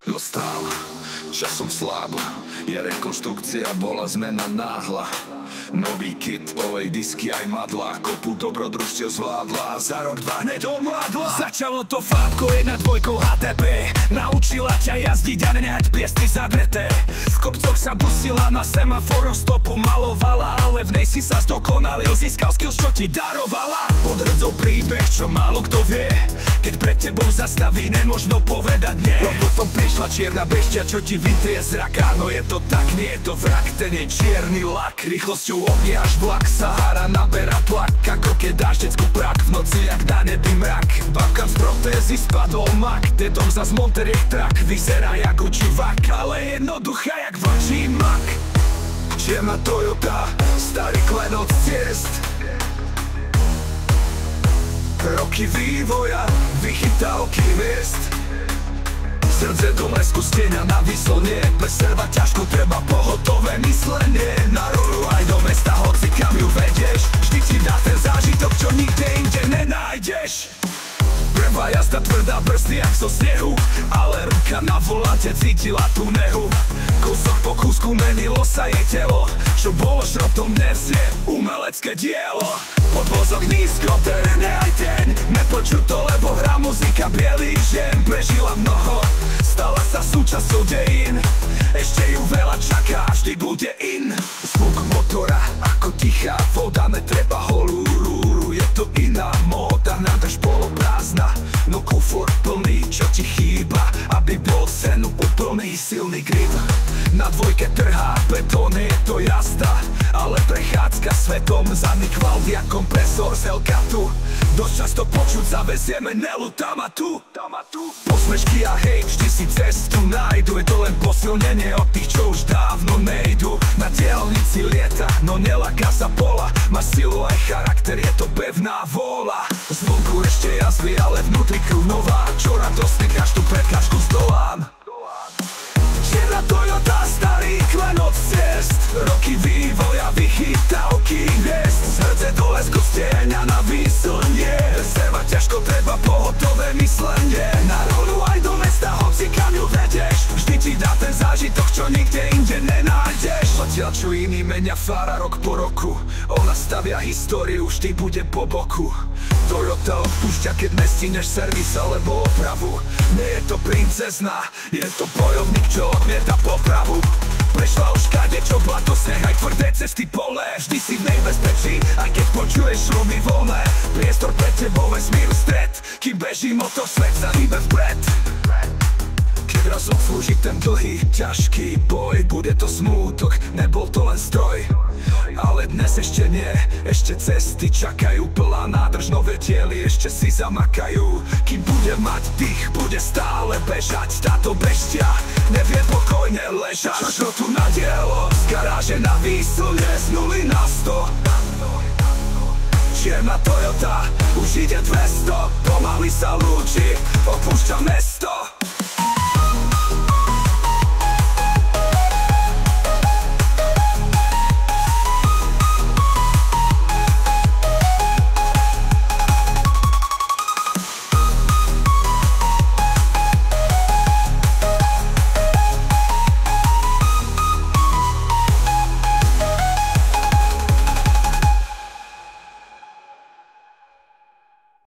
Dostal časom slab, je rekonštrukcia, bola zmena náhla. Nový kit, olej, disky aj madla, kopu dobrodružstiev zvládla a za rok dva hneď omládla. Začalo to fábko 1-2 HTP, naučila ťa jazdiť a neňať piesty zadreté. V kopcoch sa busila, na semaforo stopu malovala, ale v nej si sa zdokonalil, získal skill, čo ti darovala. Podrdzol príbeh, čo málo kto vie, keď pred tebou zastaví, nemožno povedať nie. No potom prišla čierna beštia, čo ti vytrie zrak. Áno, je to tak, nie je to vrak, ten je čierny lak. Rýchlosťou ohnie až vlak, Sahara naberá tlak, ako keď dáš decku prak, v noci jak na nebi mrak. Babkám z protézy spadol mak, dedom zas Monteriech trak, vyzerá jak učivák, ale jednoduchá jak vlčí mak. Čierna Toyota, starý klenot z ciest, roky vývoja, vychytávky miest. Srdce do lesku, stieňa na výslnie, preservať ťažko, treba pohotové myslenie. Na rolu aj do mesta, hoci kam ju vedieš, vždy ti dá ten zážitok, čo nikde inde nenájdeš. Prvá jazda tvrdá, brzdy jak zo snehu, ale ruka na volante cítila tú nehu. Kúsok po kúsku menilo sa jej telo, čo bolo šrotom, dnes je umelecké dielo. Podvozok nízko, terén aj ten, nepočuť to, lebo hrá muzika bielých žien. Prežila mnoho, stala sa súčasťou dejín, ešte ju veľa čaká, vždy bude in. Zvuk motora ako tichá voda, netreba holú rúru, je to iná móda. Nádrž poloprázdna, no kufor plný, čo ti chýba, aby bol sen úplný, silný grip. Na dvojke trhá betón, je to jazda, ale prechádzka svetom, zadný kvaldia kompresor z Hellcatu. Dosť často počuť, zavezieme Nelu tam a tu. Posmešky a hejt, vždy si cestu nájdu, je to len posilnenie od tých, čo už dávno nejdu. Na diaľnici lieta, no nelaká sa pola, má silu aj charakter, je to pevná vôľa. Zvonku ešte jazvy, ale vnútri krv nová, čo radostne každú prekážku zdolám. Čierna Toyota, starý klenot z ciest, roky vývoja, vychytávky hviezd. Srdce do lesku, stieňa na výslnie, preservať ťažko, treba pohotové myslenie. Na rolu aj do mesta, hoci kam ju vedieš, vždy ti dá ten zážitok, čo nikde inde nenájdeš. Zatiaľ čo iní menia fára rok po roku, ona stavia históriu, vždy bude po boku. Toyota odpúšťa, keď nestíneš servis alebo opravu. Nie je to princezna, je to bojovník, čo odmieta popravu. Prešla už kadečo, blato, sneh aj tvrdé cesty pole, vždy si v nej bezpečí, aj keď počuješ šumy voľné. Priestor pred tebou, vesmíru stred, kým beží motor, svet sa hýbe vpred. Keď raz odslúži ten dlhý, ťažký boj, bude to smútok, nebol to len stroj. Ale dnes ešte nie, ešte cesty čakajú, plná nádrž, nové diely ešte si zamakajú. Kým bude mať dých, bude stále bežať, táto beštia nevie pokojne ležať. Čo tu na dielo, z garáže na výslnie, z 0 na 100. Čierna Toyota, už ide 200, pomaly sa lúči, opúšťa mesto.